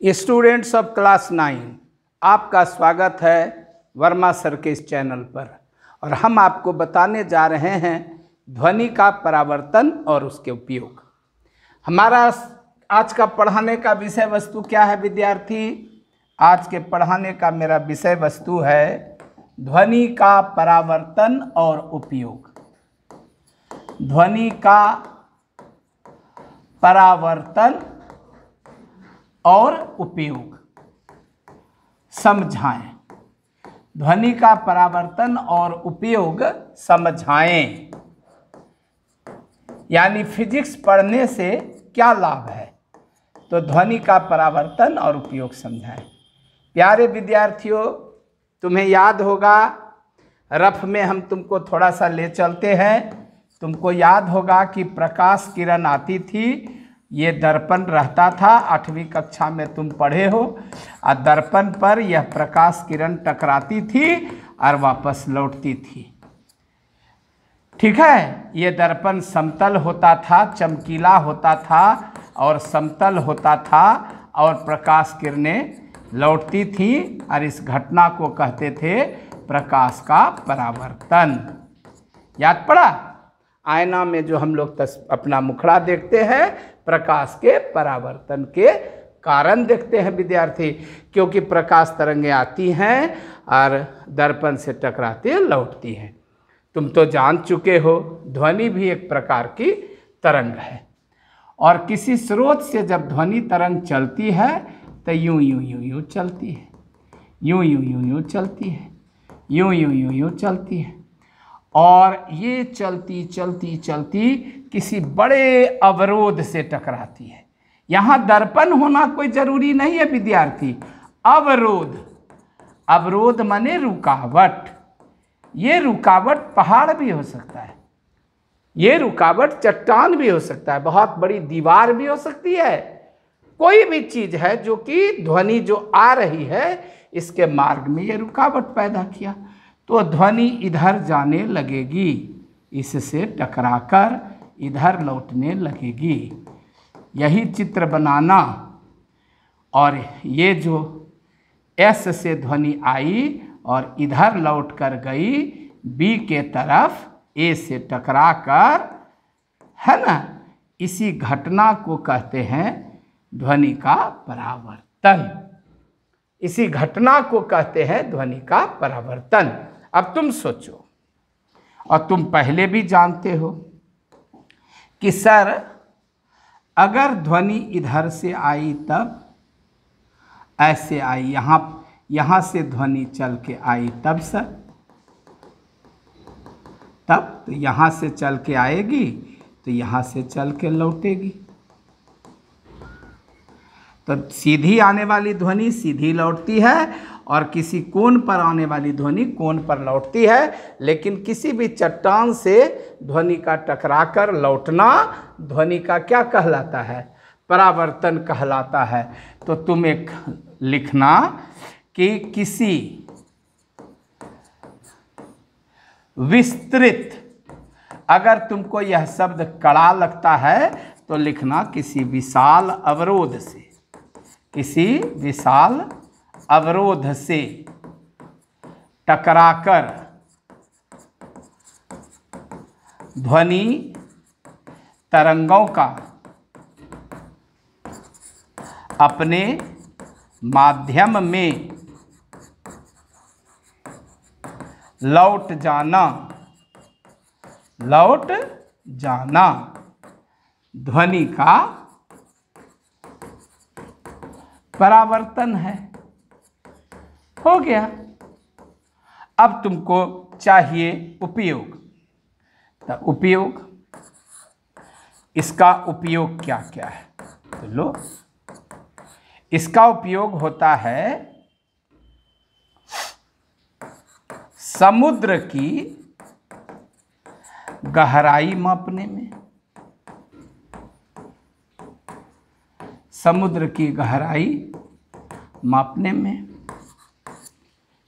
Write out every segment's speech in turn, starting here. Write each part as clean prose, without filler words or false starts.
Students of class 9, आपका स्वागत है वर्मा सर के इस चैनल पर। और हम आपको बताने जा रहे हैं ध्वनि का परावर्तन और उसके उपयोग। हमारा आज का पढ़ाने का विषय वस्तु क्या है विद्यार्थी? आज के पढ़ाने का मेरा विषय वस्तु है ध्वनि का परावर्तन और उपयोग। ध्वनि का परावर्तन और उपयोग समझाएं। ध्वनि का परावर्तन और उपयोग समझाएं, यानी फिजिक्स पढ़ने से क्या लाभ है, तो ध्वनि का परावर्तन और उपयोग समझाएं। प्यारे विद्यार्थियों, तुम्हें याद होगा रफ में हम तुमको थोड़ा सा ले चलते हैं। तुमको याद होगा कि प्रकाश किरण आती थी, ये दर्पण रहता था, 8वीं कक्षा में तुम पढ़े हो। और दर्पण पर यह प्रकाश किरण टकराती थी और वापस लौटती थी। ठीक है, ये दर्पण समतल होता था, चमकीला होता था और समतल होता था और प्रकाश किरणें लौटती थी और इस घटना को कहते थे प्रकाश का परावर्तन। याद पड़ा? आईना में जो हम लोग अपना मुखड़ा देखते हैं, प्रकाश के परावर्तन के कारण देखते हैं विद्यार्थी, क्योंकि प्रकाश तरंगें आती हैं और दर्पण से टकराते लौटती हैं। तुम तो जान चुके हो ध्वनि भी एक प्रकार की तरंग है, और किसी स्रोत से जब ध्वनि तरंग चलती है तो यूं यूं यूं यूं चलती है, यूं यूं यूं यूं चलती है, यूं यूं यूं यूं चलती है। और ये चलती चलती चलती किसी बड़े अवरोध से टकराती है। यहाँ दर्पण होना कोई जरूरी नहीं है विद्यार्थी। अवरोध, अवरोध माने रुकावट। ये रुकावट पहाड़ भी हो सकता है, ये रुकावट चट्टान भी हो सकता है, बहुत बड़ी दीवार भी हो सकती है। कोई भी चीज है जो कि ध्वनि जो आ रही है, इसके मार्ग में ये रुकावट पैदा किया, तो ध्वनि इधर जाने लगेगी, इससे टकराकर इधर लौटने लगेगी। यही चित्र बनाना। और ये जो एस से ध्वनि आई और इधर लौट कर गई बी के तरफ, ए से टकराकर, है ना, इसी घटना को कहते हैं ध्वनि का परावर्तन। इसी घटना को कहते हैं ध्वनि का परावर्तन। अब तुम सोचो, और तुम पहले भी जानते हो कि सर अगर ध्वनि इधर से आई तब ऐसे आई, यहाँ से ध्वनि चल के आई तब सर, तब तो यहाँ से चल के आएगी तो यहाँ से चल के लौटेगी। तो सीधी आने वाली ध्वनि सीधी लौटती है और किसी कोण पर आने वाली ध्वनि कोण पर लौटती है। लेकिन किसी भी चट्टान से ध्वनि का टकराकर लौटना ध्वनि का क्या कहलाता है? परावर्तन कहलाता है। तो तुम एक लिखना कि किसी विस्तृत, अगर तुमको यह शब्द कड़ा लगता है तो लिखना किसी विशाल अवरोध से, किसी विशाल अवरोध से टकराकर ध्वनि तरंगों का अपने माध्यम में लौट जाना, लौट जाना ध्वनि का परावर्तन है। हो गया। अब तुमको चाहिए उपयोग। तो उपयोग, इसका उपयोग क्या क्या है? तो लो, इसका उपयोग होता है समुद्र की गहराई मापने में। समुद्र की गहराई मापने में,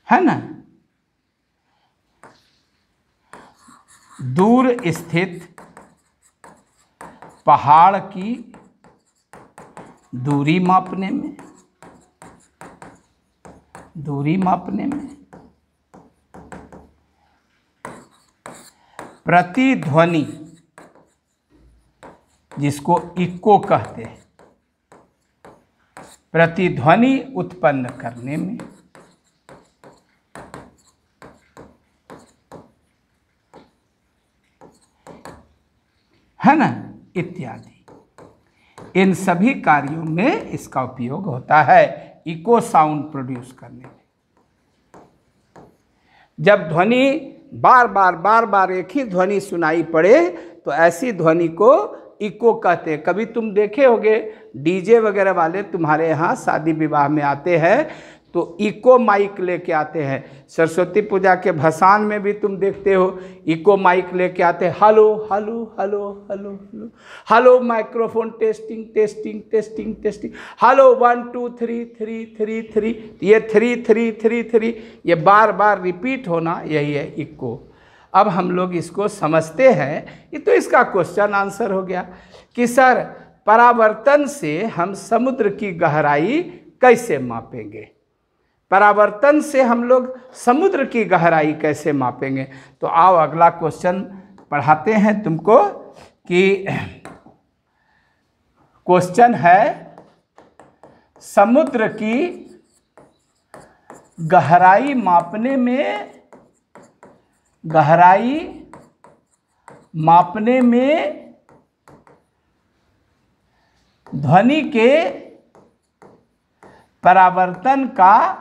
है ना। दूर स्थित पहाड़ की दूरी मापने में, दूरी मापने में। प्रतिध्वनि जिसको इको कहते हैं, प्रतिध्वनि उत्पन्न करने में। है ना, इत्यादि। इन सभी कार्यों में इसका उपयोग होता है, इको साउंड प्रोड्यूस करने में। जब ध्वनि बार बार एक ही ध्वनि सुनाई पड़े तो ऐसी ध्वनि को इको कहते हैं। कभी तुम देखे होगे डीजे वगैरह वाले तुम्हारे यहाँ शादी विवाह में आते हैं तो इको माइक लेके आते हैं। सरस्वती पूजा के भसान में भी तुम देखते हो इको माइक लेके आते हैं। Hello hello hello hello hello hello, microphone testing testing testing testing, hello 1 2 3 3 3 3। ये 3 3 3 3 ये बार बार रिपीट होना, यही है इको। अब हम लोग इसको समझते हैं। ये तो इसका क्वेश्चन आंसर हो गया कि सर परावर्तन से हम समुद्र की गहराई कैसे मापेंगे। परावर्तन से हम लोग समुद्र की गहराई कैसे मापेंगे। तो आओ अगला क्वेश्चन पढ़ाते हैं तुमको कि क्वेश्चन है समुद्र की गहराई मापने में, गहराई मापने में ध्वनि के परावर्तन का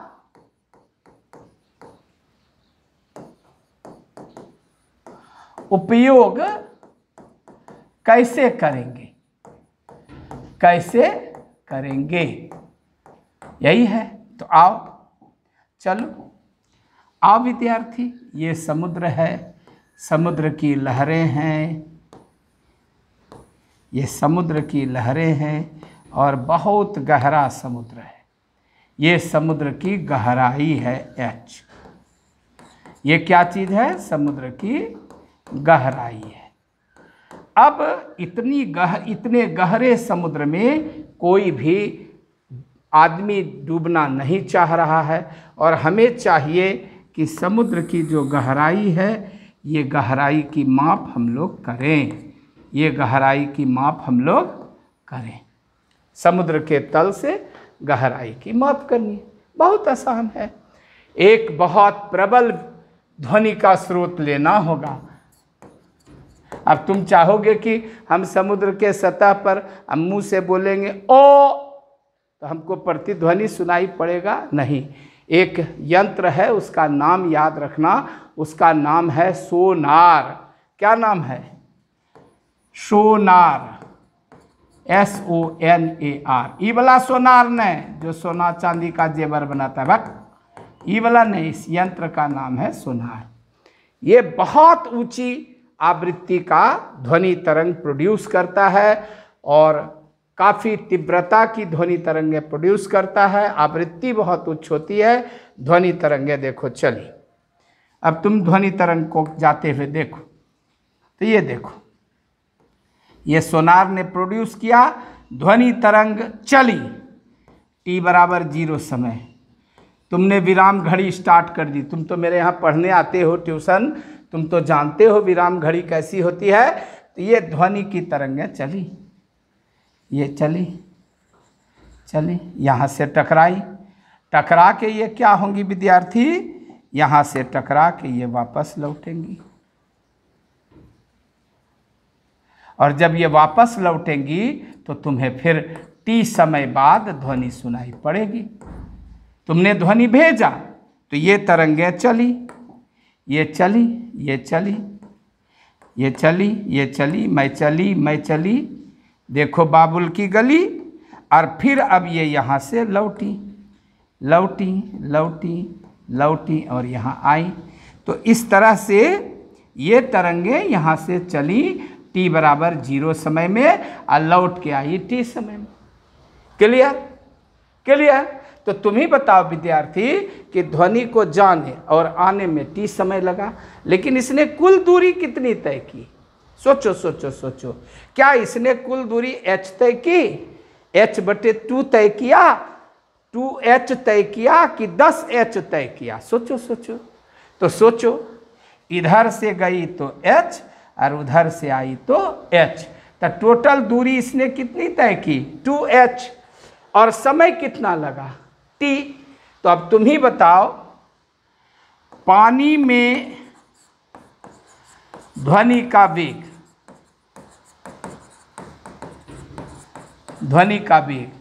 उपयोग कैसे करेंगे, कैसे करेंगे, यही है। तो आओ, चलो आओ विद्यार्थी, ये समुद्र है, समुद्र की लहरें हैं, ये समुद्र की लहरें हैं और बहुत गहरा समुद्र है। ये समुद्र की गहराई है H। ये क्या चीज़ है? समुद्र की गहराई है। अब इतने गहरे समुद्र में कोई भी आदमी डूबना नहीं चाह रहा है और हमें चाहिए कि समुद्र की जो गहराई है ये गहराई की माप हम लोग करें, ये गहराई की माप हम लोग करें। समुद्र के तल से गहराई की माप करनी बहुत आसान है। एक बहुत प्रबल ध्वनि का स्रोत लेना होगा। अब तुम चाहोगे कि हम समुद्र के सतह पर मुंह से बोलेंगे ओ, तो हमको प्रतिध्वनि सुनाई पड़ेगा नहीं। एक यंत्र है, उसका नाम याद रखना, उसका नाम है सोनार। क्या नाम है? सोनार, SONAR। ई वाला सोनार नहीं जो सोना चांदी का जेवर बनाता है, भक्त ई वाला नहीं, इस यंत्र का नाम है सोनार। ये बहुत ऊंची आवृत्ति का ध्वनि तरंग प्रोड्यूस करता है और काफ़ी तीव्रता की ध्वनि तरंगे प्रोड्यूस करता है। आवृत्ति बहुत उच्च होती है। ध्वनि तरंगे देखो चली। अब तुम ध्वनि तरंग को जाते हुए देखो, तो ये देखो, ये सोनार ने प्रोड्यूस किया, ध्वनि तरंग चली, T = 0 समय। तुमने विराम घड़ी स्टार्ट कर दी। तुम तो मेरे यहाँ पढ़ने आते हो ट्यूशन, तुम तो जानते हो विराम घड़ी कैसी होती है। तो ये ध्वनि की तरंगें चली, ये चली चली, यहाँ से टकराई, टकरा के ये क्या होंगी विद्यार्थी? यहाँ से टकरा के ये वापस लौटेंगी और जब ये वापस लौटेंगी तो तुम्हें फिर T समय बाद ध्वनि सुनाई पड़ेगी। तुमने ध्वनि भेजा तो ये तरंगें चली, ये चली, ये चली, ये चली, ये चली, मैं चली, मैं चली, देखो बाबुल की गली, और फिर अब ये यहाँ से लौटी लौटी लौटी लौटी और यहाँ आई। तो इस तरह से ये तरंगें यहाँ से चली T = 0 समय में और लौट के आई T समय में। क्लियर? क्लियर? तो तुम ही बताओ विद्यार्थी कि ध्वनि को जाने और आने में T समय लगा, लेकिन इसने कुल दूरी कितनी तय की? सोचो सोचो सोचो, क्या इसने कुल दूरी H तय की? H/2 तय किया? 2h तय किया कि 10h तय किया? सोचो सोचो। तो सोचो, इधर से गई तो h और उधर से आई तो h, तो टोटल दूरी इसने कितनी तय की? 2h। और समय कितना लगा? t। तो अब तुम ही बताओ, पानी में ध्वनि का वेग, ध्वनि का वेग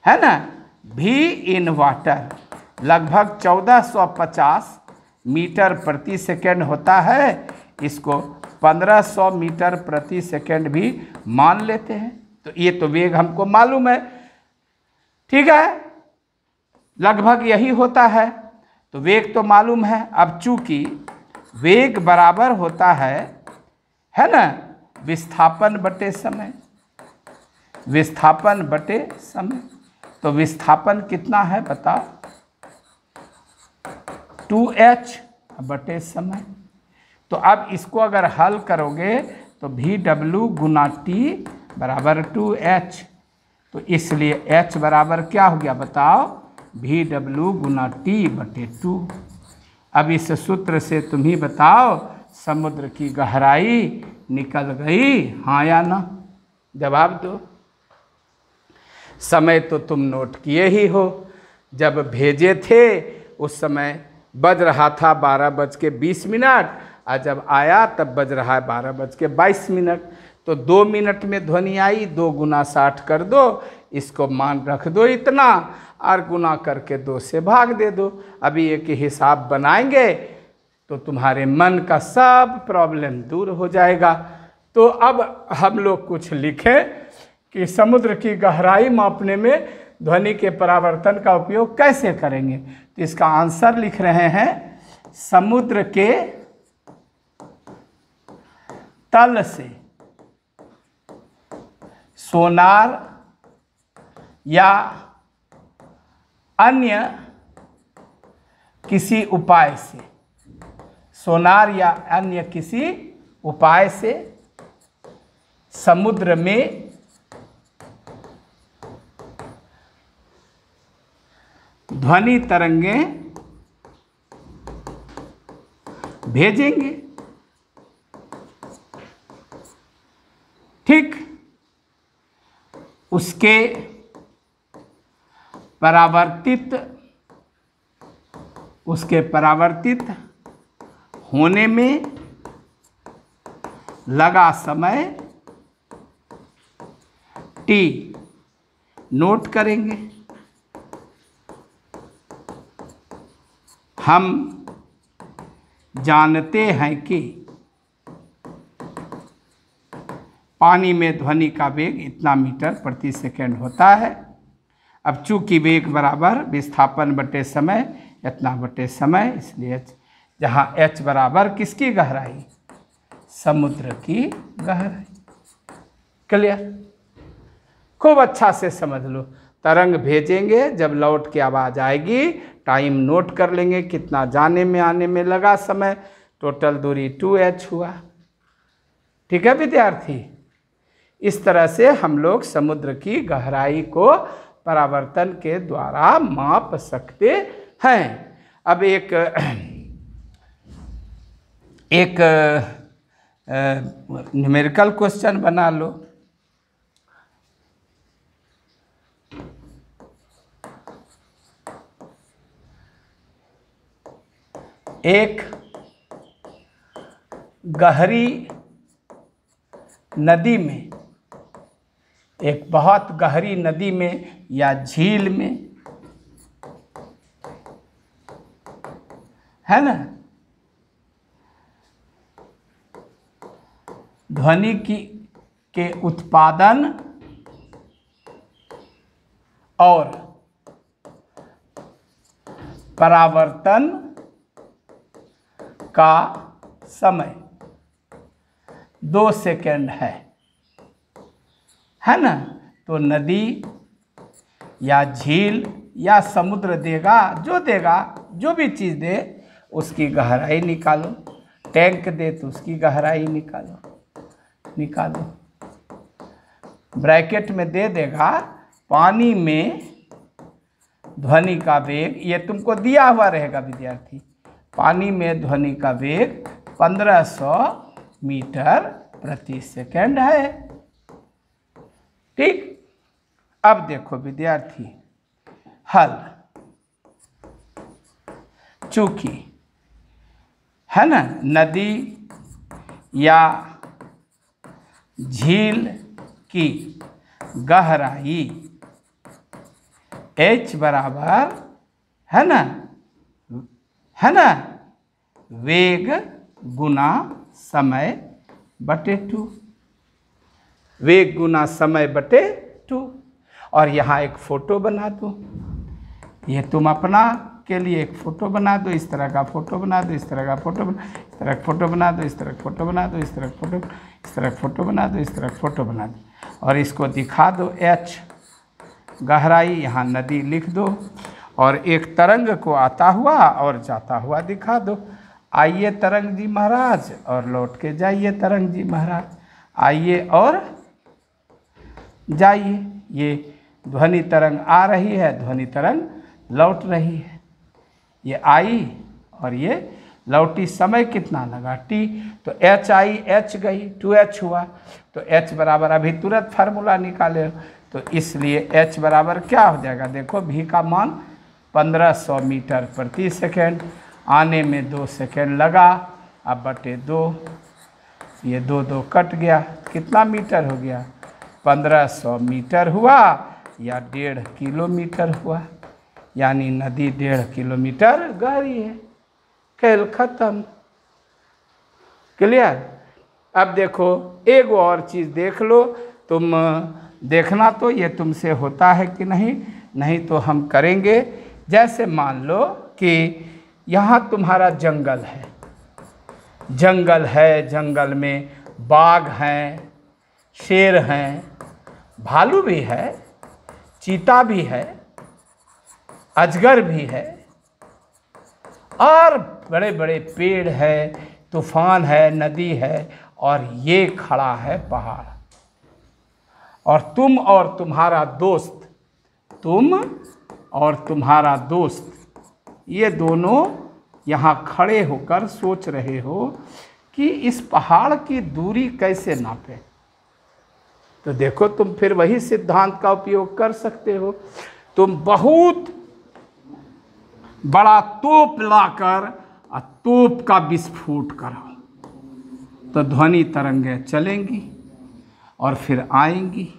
है ना, v इन वाटर लगभग 1450 मीटर प्रति सेकेंड होता है। इसको 1500 मीटर प्रति सेकेंड भी मान लेते हैं। तो ये तो वेग हमको मालूम है, ठीक है, लगभग यही होता है। तो वेग तो मालूम है। अब चूंकि वेग बराबर होता है ना, विस्थापन बटे समय, विस्थापन बटे समय। तो विस्थापन कितना है बताओ? 2h बटे समय। तो अब इसको अगर हल करोगे तो VW गुना T बराबर 2h। तो इसलिए h बराबर क्या हो गया बताओ? VW गुना T बटे 2। अब इस सूत्र से तुम ही बताओ, समुद्र की गहराई निकल गई, हाँ या ना? जवाब दो। समय तो तुम नोट किए ही हो, जब भेजे थे उस समय बज रहा था 12:20, और जब आया तब बज रहा है 12:22। तो 2 मिनट में ध्वनि आई, 2 गुना 60 कर दो, इसको मान रख दो इतना, और गुना करके 2 से भाग दे दो। अभी एक हिसाब बनाएंगे तो तुम्हारे मन का सब प्रॉब्लम दूर हो जाएगा। तो अब हम लोग कुछ लिखें कि समुद्र की गहराई मापने में ध्वनि के परावर्तन का उपयोग कैसे करेंगे। तो इसका आंसर लिख रहे हैं, समुद्र के तल से सोनार या अन्य किसी उपाय से, सोनार या अन्य किसी उपाय से समुद्र में ध्वनि तरंगें भेजेंगे। ठीक, उसके परावर्तित होने में लगा समय t नोट करेंगे। हम जानते हैं कि पानी में ध्वनि का वेग इतना मीटर प्रति सेकेंड होता है। अब चूंकि वेग बराबर विस्थापन बटे समय, इतना बटे समय, इसलिए जहाँ h बराबर किसकी गहराई? समुद्र की गहराई। क्लियर? खूब अच्छा से समझ लो। तरंग भेजेंगे, जब लौट के आवाज़ आएगी, टाइम नोट कर लेंगे कितना जाने में आने में लगा समय, टोटल दूरी 2h हुआ। ठीक है विद्यार्थी? इस तरह से हम लोग समुद्र की गहराई को परावर्तन के द्वारा माप सकते हैं। अब एक न्यूमेरिकल क्वेश्चन बना लो। एक गहरी नदी में, एक बहुत गहरी नदी में या झील में, है ना, ध्वनि के उत्पादन और परावर्तन का समय 2 सेकेंड है ना। तो नदी या झील या समुद्र देगा, जो भी चीज़ दे उसकी गहराई निकालो। टैंक दे तो उसकी गहराई निकालो। ब्रैकेट में दे देगा पानी में ध्वनि का वेग, ये तुमको दिया हुआ रहेगा विद्यार्थी, पानी में ध्वनि का वेग 1500 मीटर प्रति सेकंड है। ठीक, अब देखो विद्यार्थी हल, चूंकि है ना नदी या झील की गहराई h बराबर है ना वेग गुना समय बटे 2, वेग गुना समय बटे 2। और यहाँ एक फोटो बना दो, ये तुम अपना के लिए एक फोटो बना दो, इस तरह का फोटो बना दो, इस तरह का फोटो बना, इस तरह का फोटो बना दो, इस तरह का फोटो बना दो, इस तरह का फोटो, इस तरह का फोटो बना दो, इस तरह का फोटो बना दो, और इसको दिखा दो h गहराई, यहाँ नदी लिख दो, और एक तरंग को आता हुआ और जाता हुआ दिखा दो। आइए तरंग जी महाराज और लौट के जाइए तरंग जी महाराज, आइए और जाइए। ये ध्वनि तरंग आ रही है, ध्वनि तरंग लौट रही है, ये आई और ये लौटी। समय कितना लगा t, तो h आई h गई, 2h हुआ, तो h बराबर अभी तुरंत फार्मूला निकाले, तो इसलिए h बराबर क्या हो जाएगा, देखो v का मान 1500 मीटर प्रति सेकंड, आने में 2 सेकंड लगा, अब बटे 2, ये 2 2 कट गया, कितना मीटर हो गया, 1500 मीटर हुआ या 1.5 किलोमीटर हुआ, यानी नदी 1.5 किलोमीटर गहरी है। खेल खत्म। क्लियर। अब देखो एक और चीज़ देख लो, तुम देखना तो ये तुमसे होता है कि नहीं, नहीं तो हम करेंगे। जैसे मान लो कि यहाँ तुम्हारा जंगल है, जंगल है, जंगल में बाघ हैं, शेर हैं, भालू भी है, चीता भी है, अजगर भी है, और बड़े बड़े पेड़ है, तूफान है, नदी है, और ये खड़ा है पहाड़। और तुम और तुम्हारा दोस्त, तुम और तुम्हारा दोस्त, ये दोनों यहाँ खड़े होकर सोच रहे हो कि इस पहाड़ की दूरी कैसे नापे। तो देखो तुम फिर वही सिद्धांत का उपयोग कर सकते हो। तुम बहुत बड़ा तोप लाकर तोप का विस्फोट करो, तो ध्वनि तरंगें चलेंगी और फिर आएंगी।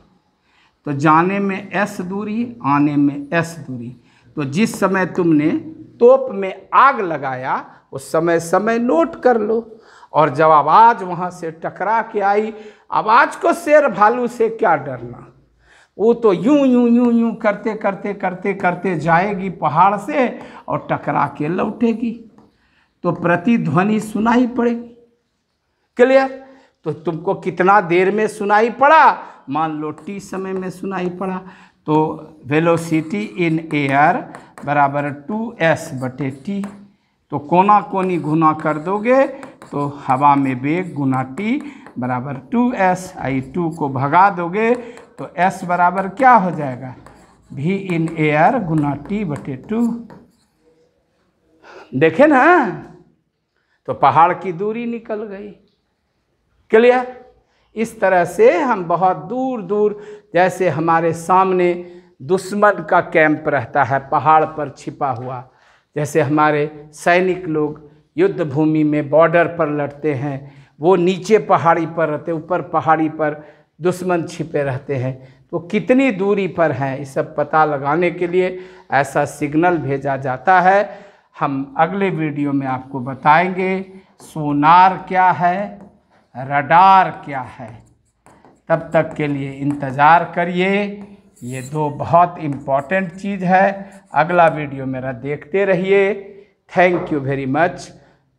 तो जाने में s दूरी, आने में s दूरी। तो जिस समय तुमने तोप में आग लगाया उस समय नोट कर लो, और जब आवाज़ वहाँ से टकरा के आई, आवाज़ को शेर भालू से क्या डरना, वो तो यूं यूं यूं यूं करते करते करते करते जाएगी पहाड़ से और टकरा के लौटेगी, तो प्रतिध्वनि सुनाई पड़ेगी। क्लियर। तो तुमको कितना देर में सुनाई पड़ा, मान लो t समय में सुनाई पड़ा, तो वेलोसिटी इन एयर बराबर 2s बटे t। तो कोना कोनी गुना कर दोगे तो हवा में वेग गुना t बराबर 2s, आई 2 को भगा दोगे तो s बराबर क्या हो जाएगा, v in air Guna t बटे 2। देखे ना, तो पहाड़ की दूरी निकल गई। क्लियर। इस तरह से हम बहुत दूर दूर, जैसे हमारे सामने दुश्मन का कैंप रहता है पहाड़ पर छिपा हुआ, जैसे हमारे सैनिक लोग युद्ध भूमि में बॉर्डर पर लड़ते हैं, वो नीचे पहाड़ी पर रहते, ऊपर पहाड़ी पर दुश्मन छिपे रहते हैं, तो कितनी दूरी पर हैं, इस सब पता लगाने के लिए ऐसा सिग्नल भेजा जाता है। हम अगले वीडियो में आपको बताएंगे सोनार क्या है, रडार क्या है। तब तक के लिए इंतज़ार करिए, ये 2 बहुत इम्पॉर्टेंट चीज़ है। अगला वीडियो मेरा देखते रहिए। Thank you very much.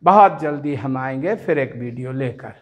बहुत जल्दी हम आएंगे फिर एक वीडियो लेकर।